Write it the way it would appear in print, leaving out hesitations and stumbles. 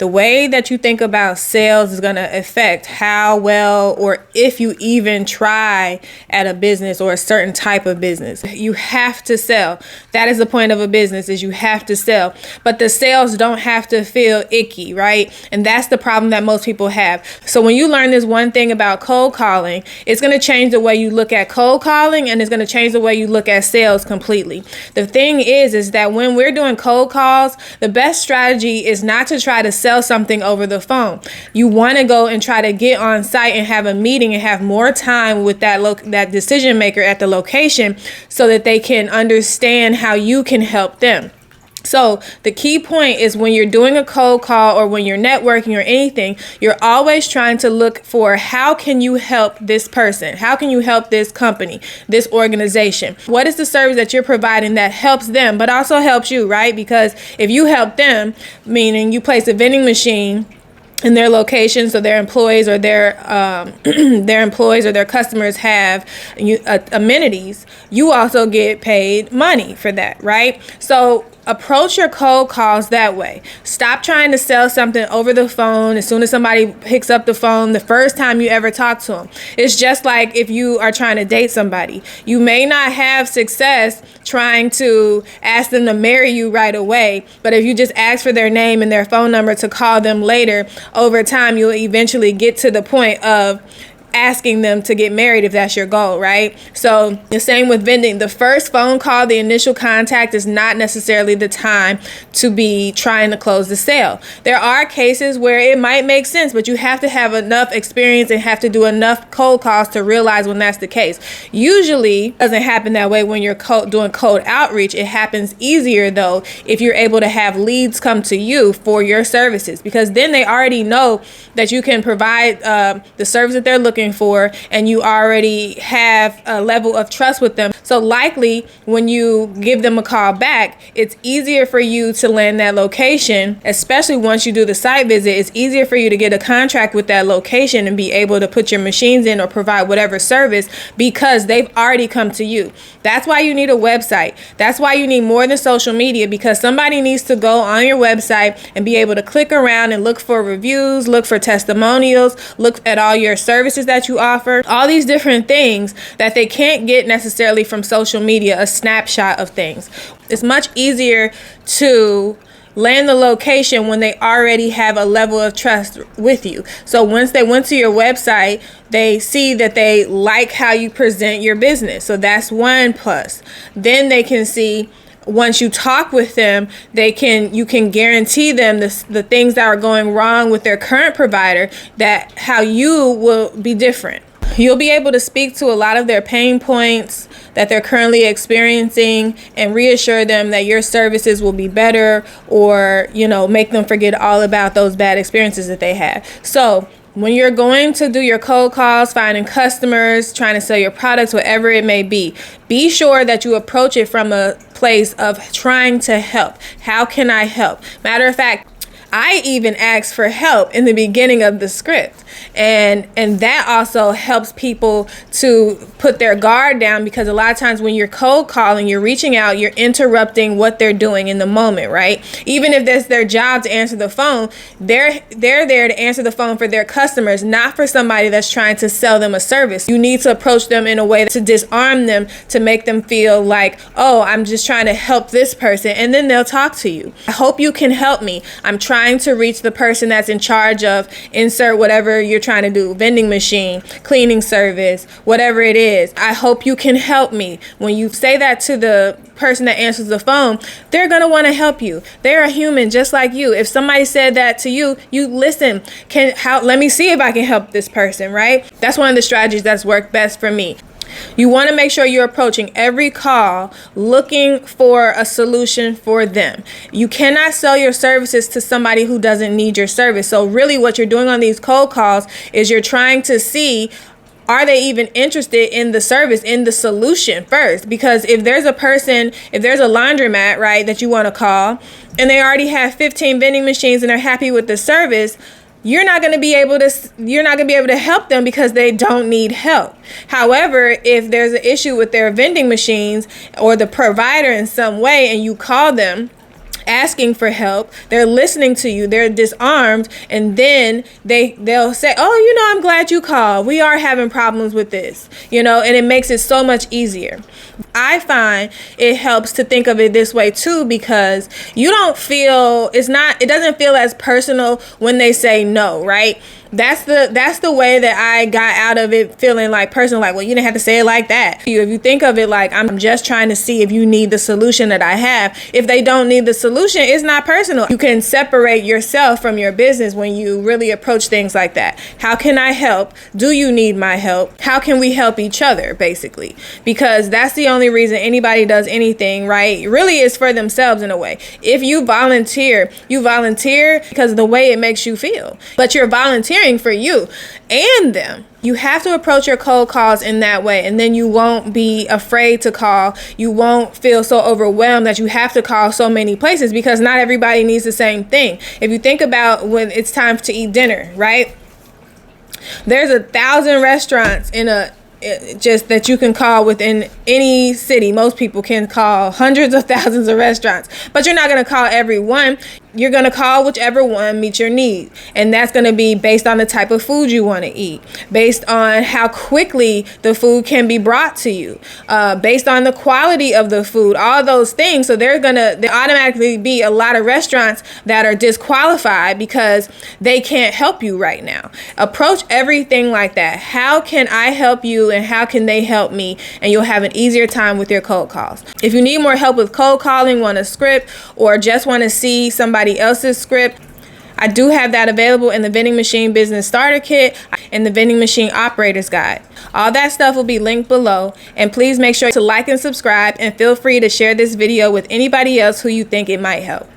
The way that you think about sales is going to affect how well or if you even try at a business or a certain type of business. You have to sell. That is the point of a business, is you have to sell. But the sales don't have to feel icky, right? And that's the problem that most people have. So when you learn this one thing about cold calling, it's going to change the way you look at cold calling, and it's going to change the way you look at sales completely. The thing is that when we're doing cold calls, the best strategy is not to try to sell something over the phone. You want to go and try to get on site and have a meeting and have more time with that decision maker at the location so that they can understand how you can help them. So the key point is when you're doing a cold call or when you're networking or anything, you're always trying to look for how can you help this person? How can you help this company, this organization? What is the service that you're providing that helps them, but also helps you, right? Because if you help them, meaning you place a vending machine in their location so their employees or their employees or their customers have amenities, you also get paid money for that, right? So approach your cold calls that way. Stop trying to sell something over the phone as soon as somebody picks up the phone the first time you ever talk to them. It's just like if you are trying to date somebody. You may not have success trying to ask them to marry you right away, but if you just ask for their name and their phone number to call them later, over time you'll eventually get to the point of asking them to get married if that's your goal, right? So the same with vending. The first phone call, the initial contact, is not necessarily the time to be trying to close the sale. There are cases where it might make sense, but you have to have enough experience and have to do enough cold calls to realize when that's the case. Usually it doesn't happen that way when you're doing cold outreach. It happens easier though if you're able to have leads come to you for your services, because then they already know that you can provide the service that they're looking for, and you already have a level of trust with them. So likely when you give them a call back, it's easier for you to land that location, especially once you do the site visit. It's easier for you to get a contract with that location and be able to put your machines in or provide whatever service because they've already come to you. That's why you need a website. That's why you need more than social media, because somebody needs to go on your website and be able to click around and look for reviews, look for testimonials, look at all your services that you offer, all these different things that they can't get necessarily from social media, a snapshot of things. It's much easier to land the location when they already have a level of trust with you. So once they went to your website, they see that they like how you present your business. So that's one plus. Then they can see, once you talk with them, you can guarantee them the things that are going wrong with their current provider, that how you will be different. You'll be able to speak to a lot of their pain points that they're currently experiencing and reassure them that your services will be better, or, make them forget all about those bad experiences that they had. So when you're going to do your cold calls, finding customers, trying to sell your products, whatever it may be sure that you approach it from a place of trying to help. How can I help? Matter of fact, I even ask for help in the beginning of the script. And that also helps people to put their guard down, because a lot of times when you're cold calling, you're reaching out, you're interrupting what they're doing in the moment, right? Even if that's their job to answer the phone, they're there to answer the phone for their customers, not for somebody that's trying to sell them a service. You need to approach them in a way to disarm them, to make them feel like, oh, I'm just trying to help this person, and then they'll talk to you. I hope you can help me. I'm trying to reach the person that's in charge of insert whatever you're trying to do, vending machine, cleaning service, whatever it is. I hope you can help me. When you say that to the person that answers the phone, they're going to want to help you. They're a human just like you. If somebody said that to you, you listen. Let me see if I can help this person, right? That's one of the strategies that's worked best for me. You want to make sure you're approaching every call looking for a solution for them. You cannot sell your services to somebody who doesn't need your service. So really what you're doing on these cold calls is you're trying to see, are they even interested in the service, in the solution first? Because if there's a laundromat, right, that you want to call, and they already have 15 vending machines and they're happy with the service, you're not going to be able to help them because they don't need help. However, if there's an issue with their vending machines or the provider in some way, and you call them asking for help, they're listening to you, they're disarmed, and then they'll say, oh, I'm glad you called. We are having problems with this, and it makes it so much easier. I find it helps to think of it this way too, because you don't feel, it doesn't feel as personal when they say no, right? That's the way that I got out of it feeling like personal, like, well, you didn't have to say it like that. If you think of it like, I'm just trying to see if you need the solution that I have. If they don't need the solution, it's not personal. You can separate yourself from your business when you really approach things like that. How can I help? Do you need my help? How can we help each other, basically? Because that's the only reason anybody does anything, right? Really is for themselves in a way. If you volunteer because of the way it makes you feel, but you're volunteering for you and them. You have to approach your cold calls in that way, and then you won't be afraid to call. You won't feel so overwhelmed that you have to call so many places, because not everybody needs the same thing. If you think about when it's time to eat dinner, right? There's 1,000 restaurants just that you can call within any city. Most people can call hundreds of thousands of restaurants, but you're not going to call every one. You're going to call whichever one meets your need. And that's going to be based on the type of food you want to eat, based on how quickly the food can be brought to you, based on the quality of the food, all those things. So there automatically be a lot of restaurants that are disqualified because they can't help you right now. Approach everything like that. How can I help you and how can they help me? And you'll have an easier time with your cold calls. If you need more help with cold calling, want a script, or just want to see somebody else's script, I do have that available in the Vending Machine Business Starter Kit and the Vending Machine Operator's Guide. All that stuff will be linked below, and please make sure to like and subscribe, and feel free to share this video with anybody else who you think it might help.